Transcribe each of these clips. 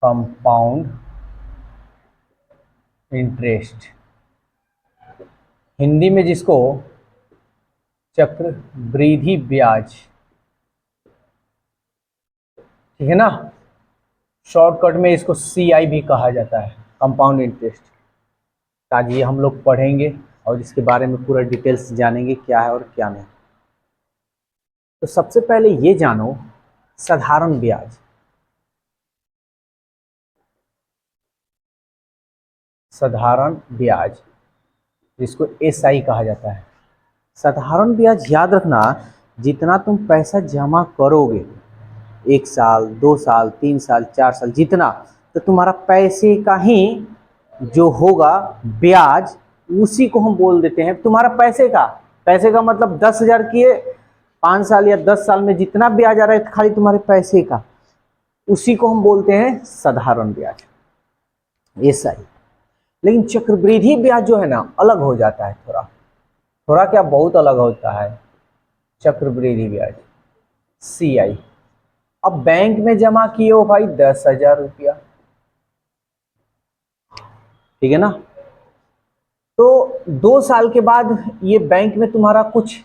Compound interest, Hindi में जिसको चक्रवृद्धि ब्याज, ठीक है ना, शॉर्टकट में इसको CI भी कहा जाता है, कंपाउंड इंटरेस्ट। आज ये हम लोग पढ़ेंगे और इसके बारे में पूरा डिटेल्स जानेंगे क्या है और क्या नहीं। तो सबसे पहले ये जानो साधारण ब्याज। साधारण ब्याज जिसको SI कहा जाता है। साधारण ब्याज याद रखना, जितना तुम पैसा जमा करोगे, 1 साल 2 साल 3 साल 4 साल जितना, तो तुम्हारा पैसे का ही जो होगा ब्याज, उसी को हम बोल देते हैं तुम्हारा पैसे का मतलब 10,000 किए 5 साल या 10 साल में जितना ब्याज आ रहा है खाली तुम्हारे पैसे का, उसी को हम बोलते हैं साधारण ब्याज, SI। लेकिन चक्रवृद्धि ब्याज जो है ना अलग हो जाता है, थोड़ा क्या बहुत अलग होता है चक्रवृद्धि ब्याज, CI। अब बैंक में जमा किए हो भाई 10,000 रुपया, ठीक है ना, तो 2 साल के बाद ये बैंक में तुम्हारा कुछ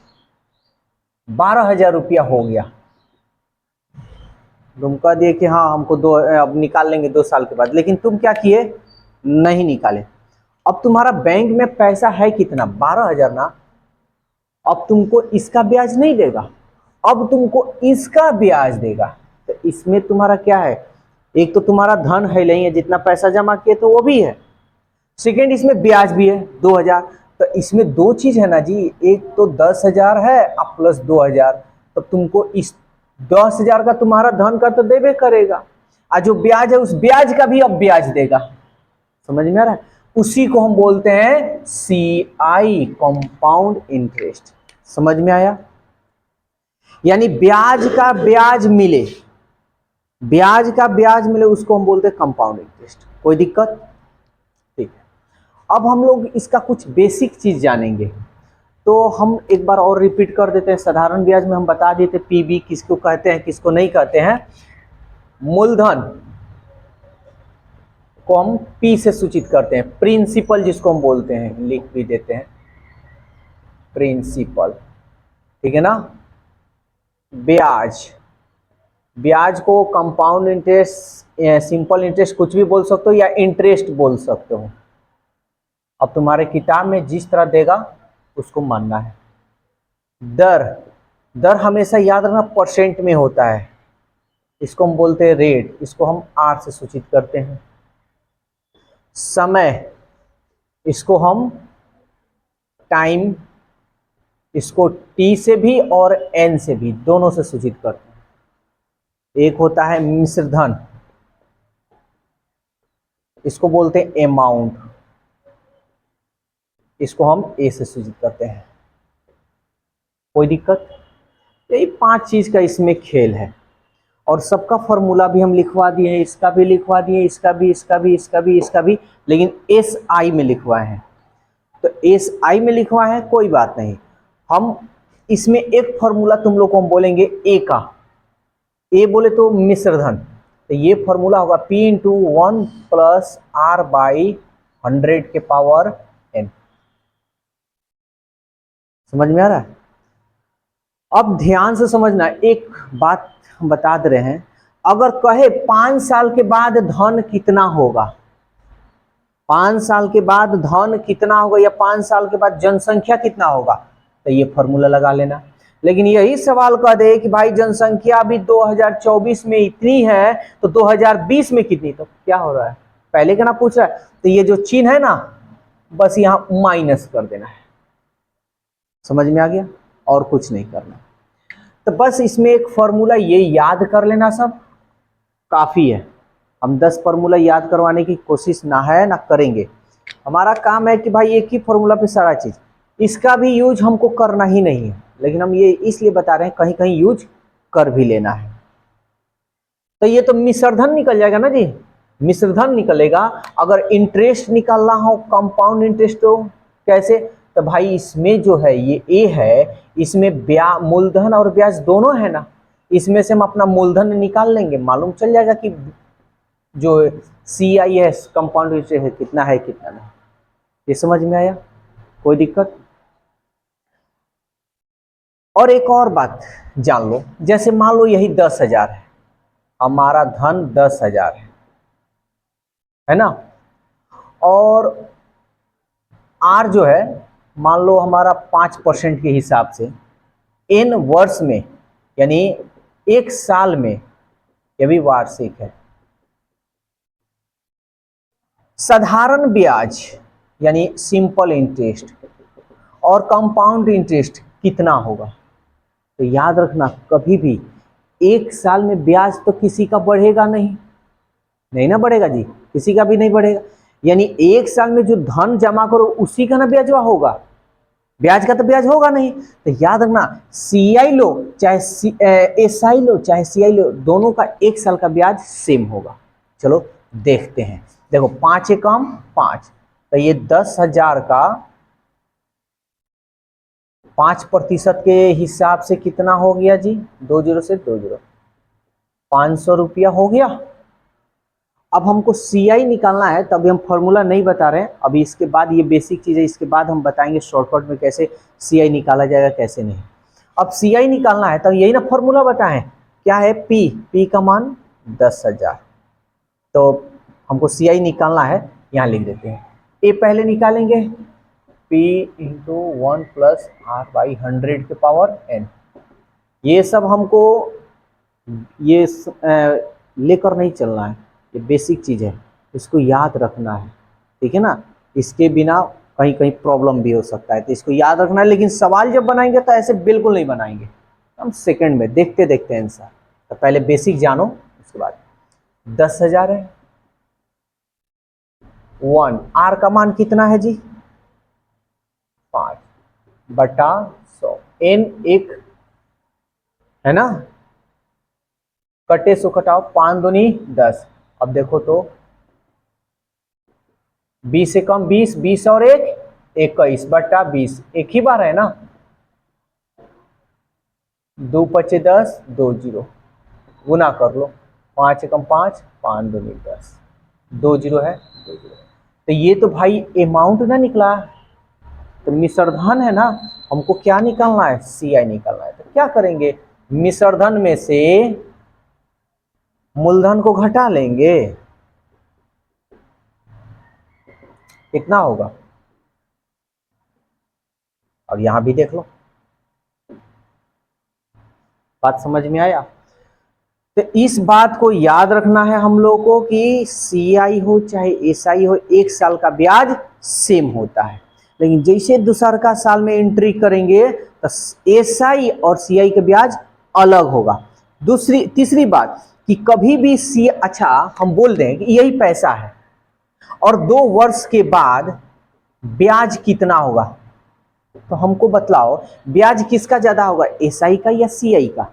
12,000 रुपया हो गया। तुम कह दिए कि हाँ हमको अब निकाल लेंगे 2 साल के बाद, लेकिन तुम क्या किए, नहीं निकाले। अब तुम्हारा बैंक में पैसा है कितना, 12,000 ना। अब तुमको इसका ब्याज नहीं देगा, अब तुमको इसका ब्याज देगा। तो इसमें तुम्हारा क्या है, एक तो तुम्हारा धन है नहीं है, जितना पैसा जमा किए तो वो भी है, सेकेंड इसमें ब्याज भी है 2,000। तो इसमें दो चीज है ना जी, एक तो 10,000 है अब प्लस 2,000, तो तुमको इस 10,000 का तुम्हारा धन का तो देवे करेगा, और जो ब्याज है उस ब्याज का भी अब ब्याज देगा। समझ में आ रहा है, उसी को हम बोलते हैं CI, कंपाउंड इंटरेस्ट। समझ में आया, यानी ब्याज का ब्याज मिले, ब्याज का ब्याज मिले उसको हम बोलते हैं कंपाउंड इंटरेस्ट। कोई दिक्कत, ठीक है। अब हम लोग इसका कुछ बेसिक चीज जानेंगे, तो हम एक बार और रिपीट कर देते हैं। साधारण ब्याज में हम बता देते PB किसको कहते हैं किसको नहीं कहते हैं। मूलधन को हम P से सूचित करते हैं, प्रिंसिपल जिसको हम बोलते हैं, लिख भी देते हैं प्रिंसिपल, ठीक है ना। ब्याज, ब्याज को कंपाउंड इंटरेस्ट, सिंपल इंटरेस्ट कुछ भी बोल सकते हो या इंटरेस्ट बोल सकते हो। अब तुम्हारे किताब में जिस तरह देगा उसको मानना है। दर, दर हमेशा याद रखना परसेंट में होता है, इसको हम बोलते हैं रेट, इसको हम R से सूचित करते हैं। समय, इसको हम टाइम, इसको T से भी और N से भी, दोनों से सूचित करते हैं। एक होता है मिश्र धन, इसको बोलते हैं अमाउंट, इसको हम A से सूचित करते हैं। कोई दिक्कत, यही 5 चीज का इसमें खेल है, और सबका फॉर्मूला भी हम लिखवा दिए हैं, इसका भी लिखवा दिए, इसका भी, इसका भी, इसका भी, इसका भी, लेकिन SI में लिखवाए हैं। तो SI में लिखवाए हैं, कोई बात नहीं। हम इसमें एक फॉर्मूला तुम लोग को हम बोलेंगे A का, A बोले तो मिश्र धन, तो ये फॉर्मूला होगा P × 1 + R/100 के पावर N। समझ में आ रहा है। अब ध्यान से समझना, एक बात हम बता दे रहे हैं, अगर कहे 5 साल के बाद धन कितना होगा, 5 साल के बाद धन कितना होगा या 5 साल के बाद जनसंख्या कितना होगा, तो ये फॉर्मूला लगा लेना। लेकिन यही सवाल कह दे कि भाई जनसंख्या अभी 2024 में इतनी है तो 2020 में कितनी, तो क्या हो रहा है, पहले का ना पूछ रहा है, तो ये जो चिन्ह है ना बस यहां माइनस कर देना है। समझ में आ गया, और कुछ नहीं करना। तो बस इसमें एक फॉर्मूला ये याद कर लेना, सब काफी है। हम 10 फॉर्मूला याद करवाने की कोशिश ना है ना करेंगे, हमारा काम है कि भाई एक ही फॉर्मूला पे सारा चीज, इसका भी यूज हमको करना ही नहीं है, लेकिन हम ये इसलिए बता रहे हैं कहीं कहीं यूज कर भी लेना है। तो ये तो मिश्रधन निकल जाएगा ना जी, मिश्रधन निकलेगा। अगर इंटरेस्ट निकालना हो कंपाउंड इंटरेस्ट, तो कैसे, तो भाई इसमें जो है ये A है, इसमें मूलधन और ब्याज दोनों है ना, इसमें से हम अपना मूलधन निकाल लेंगे, मालूम चल जाएगा कि जो CIS कंपाउंड इंटरेस्ट है कितना है कितना नहीं। ये समझ में आया? कोई दिक्कत? और एक और बात जान लो, जैसे मान लो यही 10,000 है, हमारा धन 10,000 है ना, और R जो है मान लो हमारा 5% के हिसाब से n वर्ष में, यानी एक साल में, यह भी वार्षिक है। साधारण ब्याज यानी सिंपल इंटरेस्ट और कंपाउंड इंटरेस्ट कितना होगा? तो याद रखना, कभी भी एक साल में ब्याज तो किसी का बढ़ेगा नहीं, नहीं ना बढ़ेगा जी, किसी का भी नहीं बढ़ेगा। यानी एक साल में जो धन जमा करो उसी का ना ब्याज होगा, ब्याज का तो ब्याज होगा नहीं। तो याद रखना, CI लो चाहे SI लो चाहे CI लो, दोनों का एक साल का ब्याज सेम होगा। चलो देखते हैं। देखो 5 एकम 5, तो ये 10,000 का 5% के हिसाब से कितना हो गया जी? 20 से 20, 500 रुपया हो गया। अब हमको CI निकालना है, तभी हम फॉर्मूला नहीं बता रहे हैं अभी, इसके बाद ये बेसिक चीज़ है, इसके बाद हम बताएंगे शॉर्टकट में कैसे CI निकाला जाएगा कैसे नहीं। अब CI निकालना है तो यही ना फॉर्मूला बताएं, क्या है? P का मान 10,000, तो हमको CI निकालना है, यहाँ लिख देते हैं। A पहले निकालेंगे, P × 1 + R/100 के पावर n। ये सब हमको ये लेकर नहीं चलना है, ये बेसिक चीज़ है, इसको याद रखना है, ठीक है ना। इसके बिना कहीं कहीं प्रॉब्लम भी हो सकता है, तो इसको याद रखना है। लेकिन सवाल जब बनाएंगे तो ऐसे बिल्कुल नहीं बनाएंगे, हम सेकंड में देखते देखते आंसर। तो पहले बेसिक जानो, उसके बाद 10,000 है, 1 R का मान कितना है जी? 5/100, n 1 है ना, कटे सो कटाओ, 5 दूनी 10। अब देखो तो 20 से कम 20, 20 और 1 21/20, एक ही बार है ना, 2 × 5 = 10, 2 0, गुना कर लो, 5 एकम 5, 5 दूनी 10, 2 0 है 2 0। तो ये तो भाई अमाउंट ना निकला, तो मिश्रधन है ना, हमको क्या निकालना है? CI निकालना है। तो क्या करेंगे? मिश्रधन में से मूलधन को घटा लेंगे, कितना होगा? और यहां भी देख लो, बात समझ में आया? तो इस बात को याद रखना है हम लोग को कि CI हो चाहे SI हो, एक साल का ब्याज सेम होता है। लेकिन जैसे दूसर का साल में एंट्री करेंगे तो SI और CI का ब्याज अलग होगा। तीसरी बात कि कभी भी अच्छा हम बोल दें कि यही पैसा है और 2 वर्ष के बाद ब्याज कितना होगा, तो हमको बतलाओ ब्याज किसका ज्यादा होगा, SI का या CI का?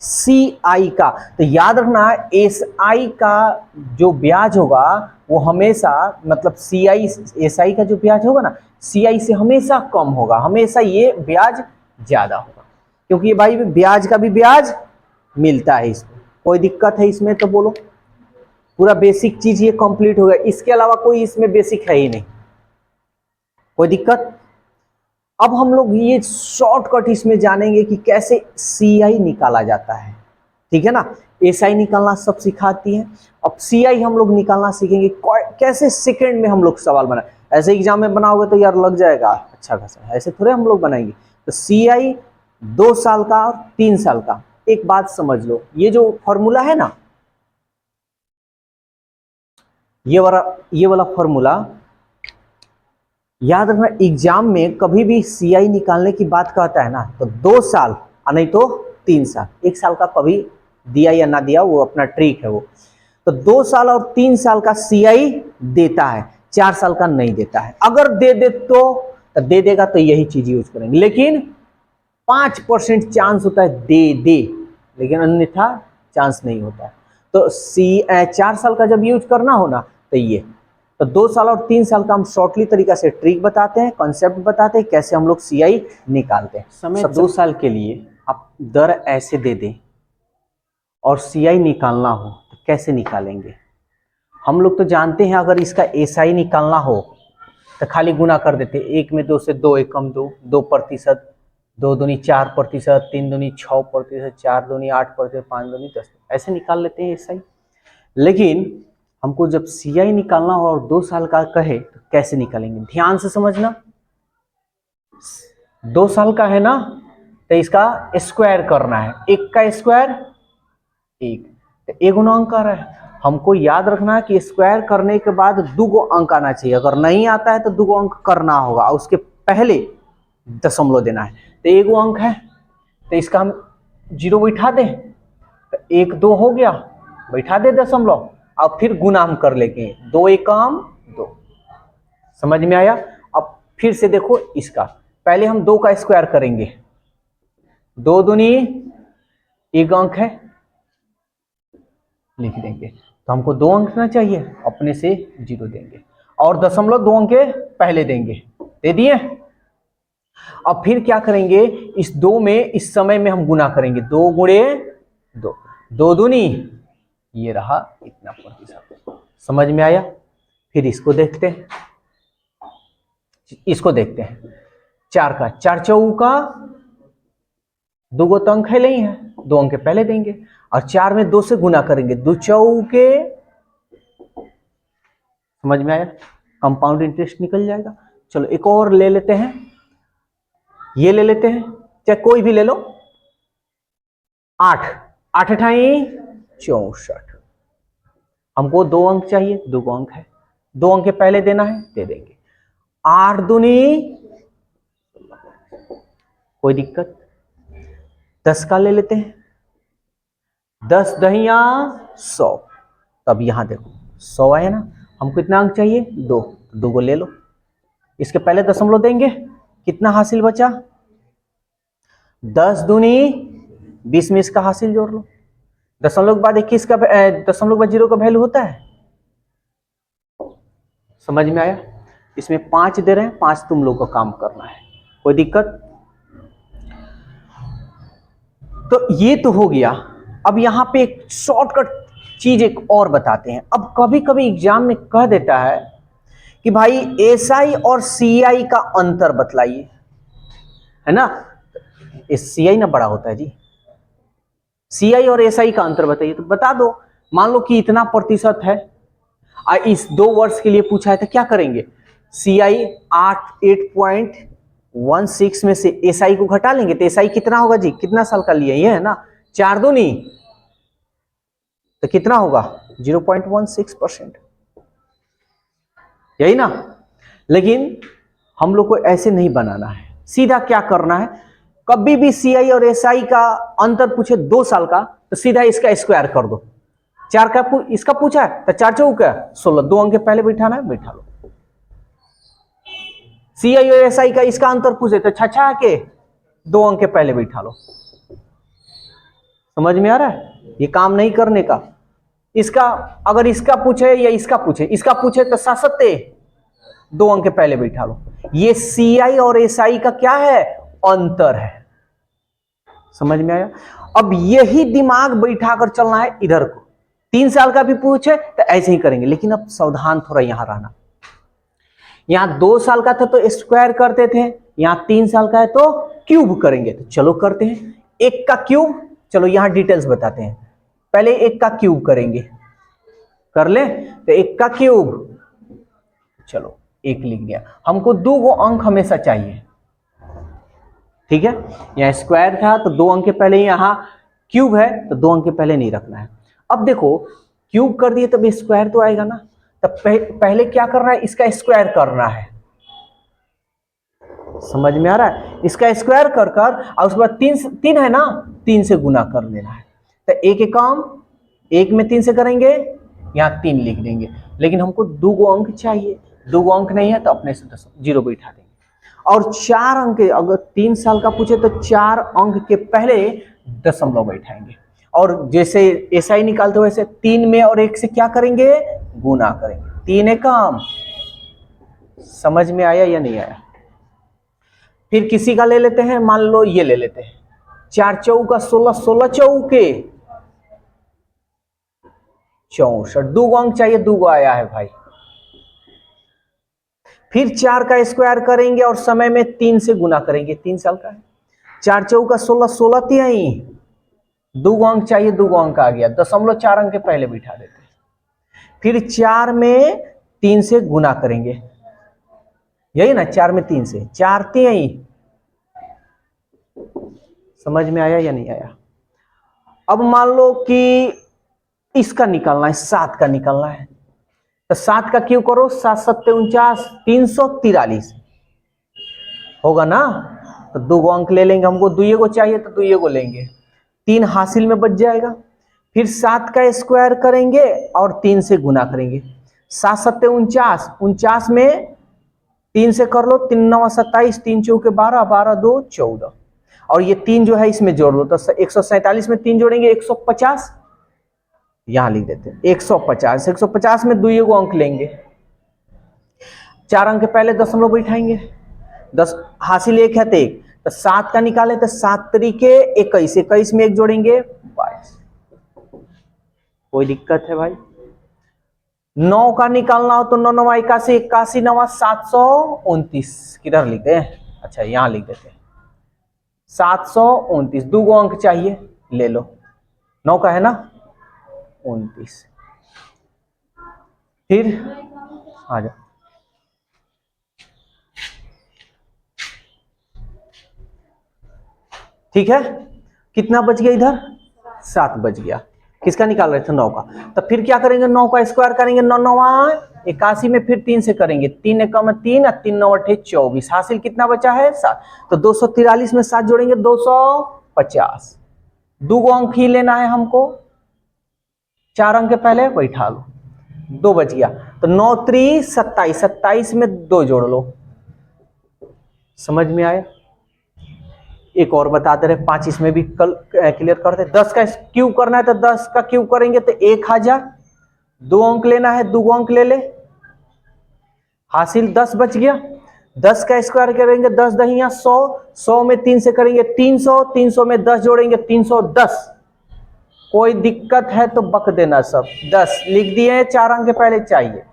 CI का। तो याद रखना SI का जो ब्याज होगा वो हमेशा, मतलब SI का जो ब्याज होगा ना, CI से हमेशा कम होगा, हमेशा ये ब्याज ज्यादा होगा, क्योंकि ये भाई ब्याज का भी ब्याज मिलता है इसमें। कोई दिक्कत है इसमें तो बोलो, पूरा बेसिक चीज ये कंप्लीट हो गया, इसके अलावा कोई इसमें बेसिक है ही नहीं। कोई दिक्कत? अब हम लोग ये शॉर्टकट इसमें जानेंगे कि कैसे CI निकाला जाता है, ठीक है ना। SI निकालना सब सिखाती है, अब CI हम लोग निकालना सीखेंगे कैसे सेकंड में हम लोग सवाल बनाए। ऐसे एग्जाम में बनाओगे तो यार लग जाएगा अच्छा खासा, ऐसे थोड़े हम लोग बनाएंगे। तो CI 2 साल का और 3 साल का। एक बात समझ लो, ये जो फॉर्मूला है ना, ये वाला फॉर्मूला याद रखना, एग्जाम में कभी भी CI निकालने की बात कहता है ना, तो 2 साल और नहीं तो 3 साल, 1 साल का कभी दिया या ना दिया वो अपना ट्रिक है वो। तो 2 साल और 3 साल का CI देता है, 4 साल का नहीं देता है। अगर दे दे तो दे देगा तो यही चीज यूज करेंगे, लेकिन 5% चांस होता है दे, लेकिन अन्यथा चांस नहीं होता है। तो 4 साल का जब यूज करना हो ना, तो ये तो 2 साल और 3 साल का हम शॉर्टली तरीका से ट्रिक बताते हैं, कॉन्सेप्ट बताते हैं, कैसे हम लोग CI निकालते हैं। समय 2 साल के लिए आप दर ऐसे दे दें और CI निकालना हो तो कैसे निकालेंगे? हम लोग तो जानते हैं अगर इसका SI निकालना हो तो खाली गुना कर देते, 1 में 2 से 2 एकम 2, 2%, 2 दूनी 4%, 3 दूनी 6%, 4 दूनी 8%, 5 दूनी 10, ऐसे निकाल लेते हैं SI। लेकिन हमको जब CI निकालना हो और 2 साल का कहे तो कैसे निकालेंगे? ध्यान से समझना, 2 साल का है ना तो इसका स्क्वायर करना है, 1 का स्क्वायर 1, तो 1 गुना अंक आ रहा है। हमको याद रखना है कि स्क्वायर करने के बाद 2 गो अंक आना चाहिए, अगर नहीं आता है तो 2 गो अंक करना होगा और उसके पहले दशमलव देना है। तो 1 गो अंक है तो इसका हम 0 बैठा दें, तो 1 2 हो गया, बैठा दे दशमलव, अब फिर गुना हम कर लेंगे, 2 एकम 2। समझ में आया? अब फिर से देखो इसका, पहले हम 2 का स्क्वायर करेंगे, 2 दूनी 1 अंक है, लिख देंगे। तो हमको 2 अंक ना चाहिए, अपने से 0 देंगे और दशमलव 2 अंक के पहले देंगे, दे दिए। अब फिर क्या करेंगे, इस 2 में इस समय में हम गुना करेंगे, 2 गुणे 2, 2 दूनी, ये रहा इतना प्रतिशत। समझ में आया? फिर इसको देखते हैं, इसको देखते हैं, 4 का 4 चौका, 2 गो तो अंक है नहीं है, 2 अंक के पहले देंगे और 4 में 2 से गुना करेंगे, 2 चौके, समझ में आया? कंपाउंड इंटरेस्ट निकल जाएगा। चलो एक और ले लेते हैं, ये ले लेते हैं, चाहे कोई भी ले लो, 8, 8 अठाई 64, हमको 2 अंक चाहिए, 2 अंक है, 2 अंक के पहले देना है, दे देंगे। 8 दूनी, कोई दिक्कत, 10 का ले लेते हैं, 10 दहिया 100, तब यहां देखो 100 आया ना, हमको कितना अंक चाहिए, 2, 2 को ले लो, इसके पहले दशमलव देंगे, कितना हासिल बचा, 10 दूनी 20 में इसका हासिल जोड़ लो, दशमलव के बाद 21 का, दशमलव के बाद 0 का वैल्यू होता है। समझ में आया? इसमें 5 दे रहे हैं, 5 तुम लोग को काम करना है, कोई दिक्कत? तो ये तो हो गया। अब यहां पे एक शॉर्टकट चीज एक और बताते हैं। अब कभी कभी एग्जाम में कह देता है कि भाई SI और CI का अंतर बतलाइए, है ना? CI ना बड़ा होता है जी, CI और SI का अंतर बताइए, तो बता दो। मान लो कि इतना प्रतिशत है, इस 2 वर्ष के लिए पूछा है तो क्या करेंगे, CI 8.16 में से SI को घटा लेंगे, तो SI कितना होगा जी, कितना साल का लिए, ये है ना, 4 दूनी, तो कितना होगा 0.16%, यही ना? लेकिन हम लोग को ऐसे नहीं बनाना है, सीधा क्या करना है, कभी भी CI और SI का अंतर पूछे 2 साल का तो सीधा इसका स्क्वायर कर दो। 4 का इसका पूछा है तो 4 चौका 16, 2 अंक के पहले बैठाना है, बैठा लो। CI और SI का इसका अंतर पूछे तो 6 के 2 अंक के पहले बैठा लो। समझ में आ रहा है? ये काम नहीं करने का। इसका अगर इसका पूछे या इसका पूछे तो 7 2 अंक के पहले बैठा लो। ये CI और SI का क्या है, अंतर है। समझ में आया? अब यही दिमाग बैठा कर चलना है इधर को। 3 साल का भी पूछे तो ऐसे ही करेंगे, लेकिन अब सावधान थोड़ा यहां रहना। यहां 2 साल का था तो स्क्वायर करते थे, यहां 3 साल का है तो क्यूब करेंगे। तो चलो करते हैं, 1 का क्यूब, चलो यहां डिटेल्स बताते हैं। पहले 1 का क्यूब करेंगे, कर ले, तो 1 का क्यूब, चलो 1 लिख दिया। हमको 2 गो अंक हमेशा चाहिए, ठीक है? यहां स्क्वायर था तो 2 अंक के पहले, यहां क्यूब है तो 2 अंक के पहले नहीं रखना है। अब देखो क्यूब कर दिए तब स्क्वायर तो आएगा ना, तब पहले क्या करना है, इसका स्क्वायर करना है। समझ में आ रहा है? इसका स्क्वायर कर और उसके बाद 3 है ना, 3 से गुना कर लेना है। तो 1 एकम 1 में 3 से करेंगे, यहां 3 लिख देंगे। लेकिन हमको 2 गो अंक चाहिए, 2 गो अंक नहीं है तो अपने से 0 बैठा देंगे। और 4 अंक, अगर 3 साल का पूछे तो 4 अंक के पहले दशमलव बैठाएंगे। और जैसे SI निकालते हो वैसे 3 में और 1 से क्या करेंगे, गुना करेंगे। 3 एकम, समझ में आया या नहीं आया? फिर किसी का ले लेते हैं, मान लो ये ले लेते हैं, 4 चौका 16, 16 चौके 64, दो अंक चाहिए, दो आया है भाई। फिर 4 का स्क्वायर करेंगे और समय में 3 से गुना करेंगे, 3 साल का है। 4 चौका 16, 16 तिहाई, दो अंक चाहिए, दो अंक आ गया, 0.4 अंक के पहले बिठा देते। फिर 4 में 3 से गुना करेंगे, यही ना, 4 में 3 से, 4 तिहाई। समझ में आया या नहीं आया? अब मान लो कि इसका निकालना है, 7 का निकालना है, तो 7 का क्यों करो, 7 सत्ते 49, 343 होगा ना। तो दो अंक ले लेंगे, हमको दुइये को चाहिए तो दुइये को लेंगे, 3 हासिल में बच जाएगा। फिर 7 का स्क्वायर करेंगे और 3 से गुना करेंगे, 7 सत्ते 49, 49 में 3 से कर लो, 3 9 27, 3 चौके 12, 12 2 14, और ये 3 जो है इसमें जोड़ लो, तो 147 में 3 जोड़ेंगे 150, यहां लिख देते हैं 150। 150 में दुइये को अंक लेंगे, 4 अंक के पहले दशमलव बैठाएंगे, 10 हासिल 1 है तो 1, तो 7 का निकाले तो 7 तरीके 21, 21 में 1 जोड़ेंगे 22। कोई दिक्कत है भाई? 9 का निकालना हो तो 9 9 81, 81 9 729, किधर लिखते हैं, अच्छा यहां लिख देते हैं 729, दो अंक चाहिए, ले लो, 9 का है ना 29। फिर आ जाओ, ठीक है, कितना बच गया इधर, 7 बच गया। किसका निकाल रहे थे, 9 का। तो फिर क्या करेंगे, 9 का स्क्वायर करेंगे, 9 9 81 में फिर 3 से करेंगे, 3 एकम में 3 और 3 9 अठे 24, हासिल कितना बचा है 7, तो 243 में 7 जोड़ेंगे 250, दो अंक ही लेना है हमको, 4 अंक के पहले बैठा लो, 2 बच गया, तो 9 3 27, 27 में 2 जोड़ लो। समझ में आया? एक और बताते रहे, 5 इसमें भी कल क्लियर करते। 10 का क्यूब करना है तो 10 का क्यूब करेंगे तो 1000, दो अंक लेना है, दो अंक ले ले, हासिल 10 बच गया। 10 का स्क्वायर करेंगे, 10 दहिया 100, 100 में 3 से करेंगे 300, 300 में 10 जोड़ेंगे 310। कोई दिक्कत है तो बक देना, सब 10 लिख दिए, 4 अंक के पहले चाहिए।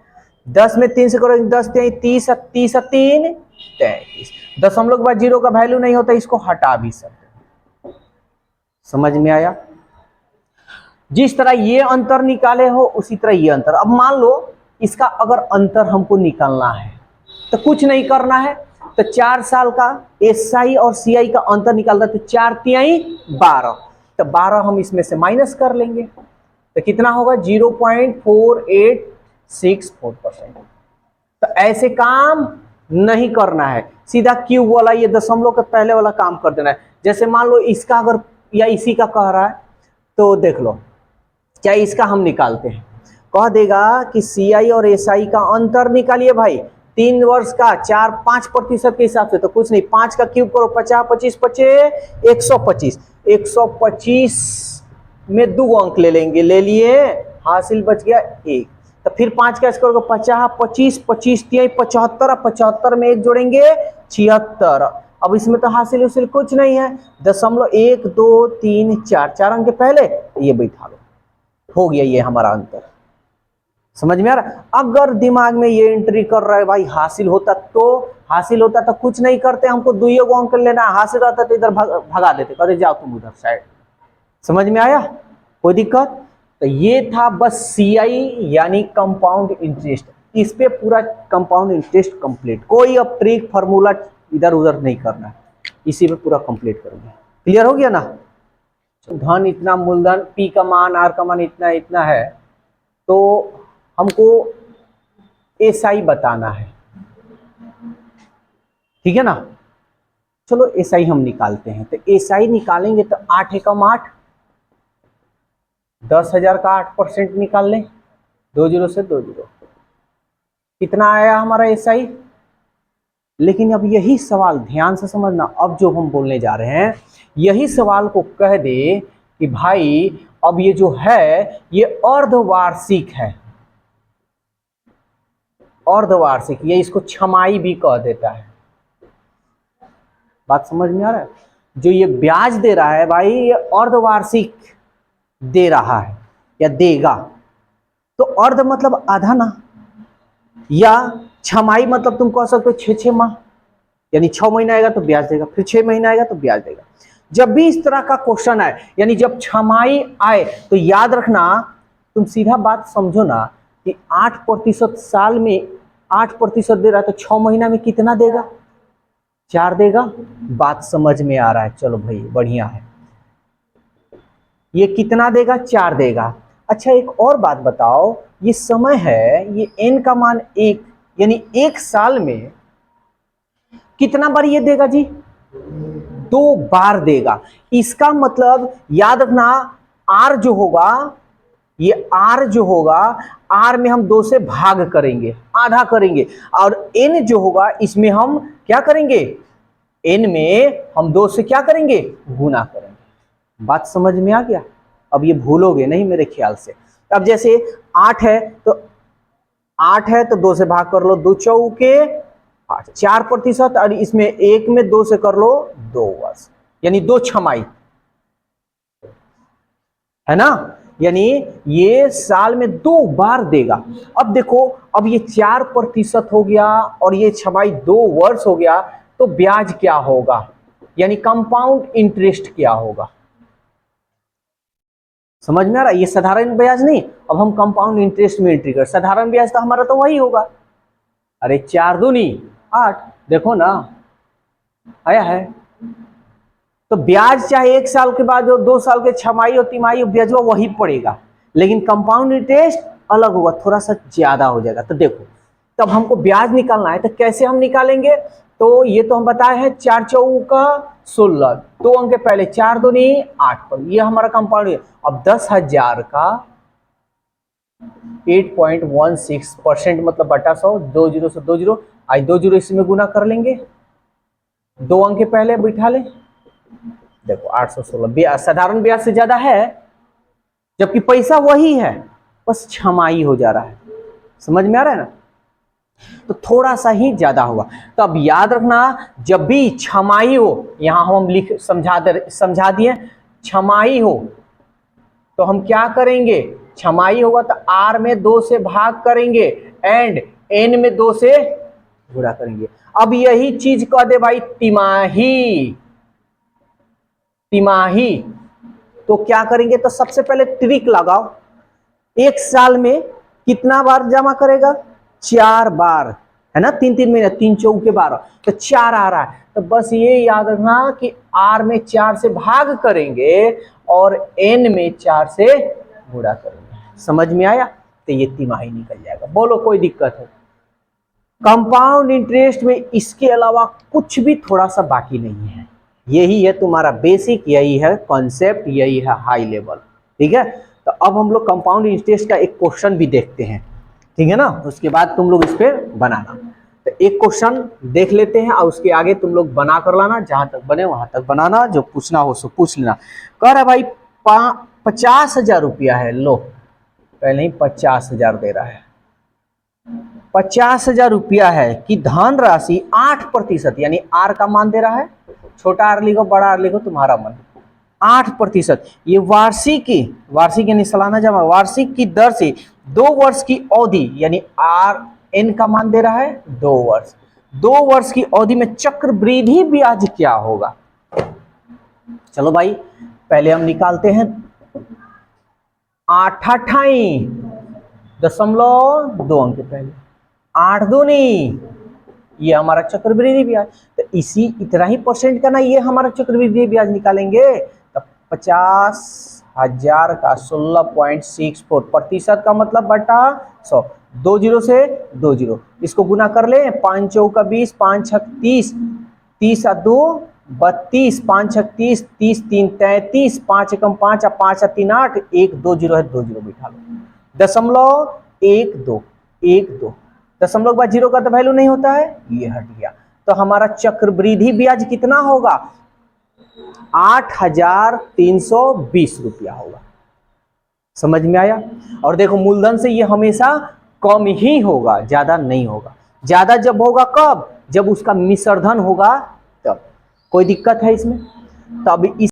10 में 3 से करोगे 10 30, 30 3 33, दशमलव के बाद जीरो का वैल्यू नहीं होता, इसको हटा भी सकते। समझ में आया? जिस तरह ये अंतर निकाले हो उसी तरह ये अंतर। अब मान लो इसका अगर अंतर हमको निकालना है तो कुछ नहीं करना है, तो 4 साल का एसआई और सीआई का अंतर निकालना, तो 4 तिहाई 12, तो 12 हम इसमें से माइनस कर लेंगे, तो कितना होगा 0.4864%। तो ऐसे काम नहीं करना है, सीधा क्यूब वाला ये दशमलव के पहले वाला काम कर देना है। जैसे मान लो इसका अगर या इसी का कह रहा है तो देख लो, क्या इसका हम निकालते हैं, कह देगा कि सीआई और एसआई का अंतर निकालिए भाई, 3 वर्ष का 4-5% के हिसाब से, तो कुछ नहीं, 5 का क्यूब करो 50 25 25 125, 125 में 2 अंक ले लेंगे, ले लिए, हासिल बच गया 1। तो फिर 5 का स्क्वायर को 50 25 25 75, 75 में 1 जोड़ेंगे 76। अब इसमें तो हासिल उसिल कुछ नहीं है, 0.1 2 3 4, 4 अंक के पहले ये बैठा लो, हो गया ये हमारा अंतर। समझ में आ रहा? अगर दिमाग में ये एंट्री कर रहा है भाई हासिल होता तो कुछ नहीं करते, हमको दुइयों को अंक लेना, हासिल रहता तो इधर भगा देते, कहते जाओ तुम उधर साइड। समझ में आया? कोई दिक्कत? तो ये था बस सीआई यानी कंपाउंड इंटरेस्ट, इस पे पूरा कंपाउंड इंटरेस्ट कंप्लीट, कोई अब ट्रिक फार्मूला इधर उधर नहीं करना, इसी पे पूरा कंप्लीट करेंगे। क्लियर हो गया ना? धन इतना, मूलधन पी का मान आर का मान इतना इतना है, तो हमको एसआई बताना है, ठीक है ना। चलो एसआई हम निकालते हैं, तो एसआई निकालेंगे तो 8 एकम 8, 10,000 का 8% निकाल लें, 2 जीरो से 2 जीरो, कितना आया हमारा एसआई। लेकिन अब यही सवाल ध्यान से समझना, अब जो हम बोलने जा रहे हैं यही सवाल को कह दे कि भाई अब ये जो है ये अर्धवार्षिक है, अर्धवार्षिक, ये इसको छमाई भी कह देता है। बात समझ में आ रहा है? जो ये ब्याज दे रहा है भाई, ये अर्धवार्षिक दे रहा है या देगा, तो अर्ध मतलब आधा ना, या छमाही मतलब तुम कह सकते हो 6 माह, यानी 6 महीना आएगा तो ब्याज देगा, फिर 6 महीना आएगा तो ब्याज देगा। जब भी इस तरह का क्वेश्चन आए, यानी जब छमाही आए, तो याद रखना, तुम सीधा बात समझो ना कि 8% साल में 8% दे रहा है, तो 6 महीना में कितना देगा? 4 देगा। बात समझ में आ रहा है? चलो भाई बढ़िया है। ये कितना देगा? 4 देगा। अच्छा एक और बात बताओ, ये समय है, ये n का मान 1, यानी 1 साल में कितना बार ये देगा जी? 2 बार देगा। इसका मतलब याद रखना, r जो होगा, ये r जो होगा, r में हम 2 से भाग करेंगे, आधा करेंगे, और n जो होगा इसमें हम क्या करेंगे? n में हम 2 से क्या करेंगे? गुना करेंगे। बात समझ में आ गया? अब ये भूलोगे नहीं मेरे ख्याल से। अब जैसे 8 है तो 2 से भाग कर लो, 2 चौके 8, 4%, और इसमें 1 में 2 से कर लो 2 वर्ष, यानी 2 छमाही, है ना? यानी ये साल में 2 बार देगा। अब देखो, अब ये 4% हो गया और ये छमाही 2 वर्ष हो गया, तो ब्याज क्या होगा, यानी कंपाउंड इंटरेस्ट क्या होगा? समझ में आ रहा है? ये साधारण ब्याज नहीं, अब हम कंपाउंड इंटरेस्ट में एंट्री कर। साधारण ब्याज तो हमारा तो वही होगा, अरे 4 दूनी 8, देखो ना आया है। तो ब्याज चाहे 1 साल के बाद हो, 2 साल के छमाही हो, तिमाही हो, ब्याज वही पड़ेगा, लेकिन कंपाउंड इंटरेस्ट अलग होगा, थोड़ा सा ज्यादा हो जाएगा। तो देखो, तब हमको ब्याज निकालना है, तो कैसे हम निकालेंगे? तो ये तो हम बताए हैं 4 चौका 16, 2 अंक के पहले, 4 दूनी 8 पर, ये हमारा कंपाउंड। अब 10,000 का 8.16% मतलब बटा 100, 2 जीरो से 2 जीरो, आज 2 जीरो इसमें गुना कर लेंगे, 2 अंक के पहले बिठा ले, देखो 816। साधारण ब्याज से ज्यादा है, जबकि पैसा वही है, बस छमाही हो जा रहा है। समझ में आ रहा है ना? तो थोड़ा सा ही ज्यादा होगा। तो अब याद रखना, जब भी छमाही हो, यहां हम लिख समझा दिए, छमाही हो तो हम क्या करेंगे? छमाही होगा तो r में 2 से भाग करेंगे एंड n में 2 से गुणा करेंगे। अब यही चीज कह दे भाई तिमाही, तिमाही, तो क्या करेंगे? तो सबसे पहले ट्रिक लगाओ, 1 साल में कितना बार जमा करेगा? 4 बार, है ना? 3 महीने, 3 चौके 12, तो 4 आ रहा है। तो बस ये याद रखना कि r में 4 से भाग करेंगे और n में 4 से गुणा करेंगे। समझ में आया? तो ये तिमाही निकल जाएगा। बोलो कोई दिक्कत है? कंपाउंड इंटरेस्ट में इसके अलावा कुछ भी थोड़ा सा बाकी नहीं है। यही है तुम्हारा बेसिक, यही है कॉन्सेप्ट, यही है हाई लेवल। ठीक है, तो अब हम लोग कंपाउंड इंटरेस्ट का एक क्वेश्चन भी देखते हैं, ठीक है ना? उसके बाद तुम लोग इस पे बनाना। तो एक क्वेश्चन देख लेते हैं और उसके आगे तुम लोग बना कर लाना, जहां तक बने वहां तक बनाना, जो पूछना हो सो पूछ लेना। कह रहा है भाई 50,000 रुपया है, लो पहले ही 50,000 दे रहा है। 50,000 रुपया है कि धन राशि 8%, यानी आर का मान दे रहा है, छोटा आर लिखो बड़ा आर लिखो तुम्हारा मन, 8%, ये वार्षिक यानी सालाना जमा, वार्षिक की दर से 2 वर्ष की अवधि, यानी आर एन का मान दे रहा है 2 वर्ष, 2 वर्ष की अवधि में चक्रवृद्धि ब्याज क्या होगा? चलो भाई पहले हम निकालते हैं 8.2 अंक पहले, 8 दूनी, ये हमारा चक्रवृद्धि ब्याज। तो इसी इतना ही परसेंट का ना, ये हमारा चक्रवृद्धि ब्याज निकालेंगे। तो 50,000 का 16.64% का मतलब बटा 100, 2 जीरो से 2 जीरो, इसको गुना कर ले, 5 चौका 20, 5 छक 30, 30 और 2 32, 5 छक 30, 30 3 33, 5 एकम 5 और 5 और 3 8, 1 2 जीरो है, 2 जीरो बिठा लो, 0.1212, दशमलव के बाद जीरो का तो वैल्यू नहीं होता है, ये हट गया। तो हमारा चक्रवृद्धि ब्याज कितना होगा? 8,320 रुपया होगा। समझ में आया? और देखो मूलधन से ये हमेशा कम ही होगा, ज्यादा नहीं होगा। ज्यादा जब होगा कब? जब उसका मिश्रधन होगा तब। कोई दिक्कत है इसमें? तब इस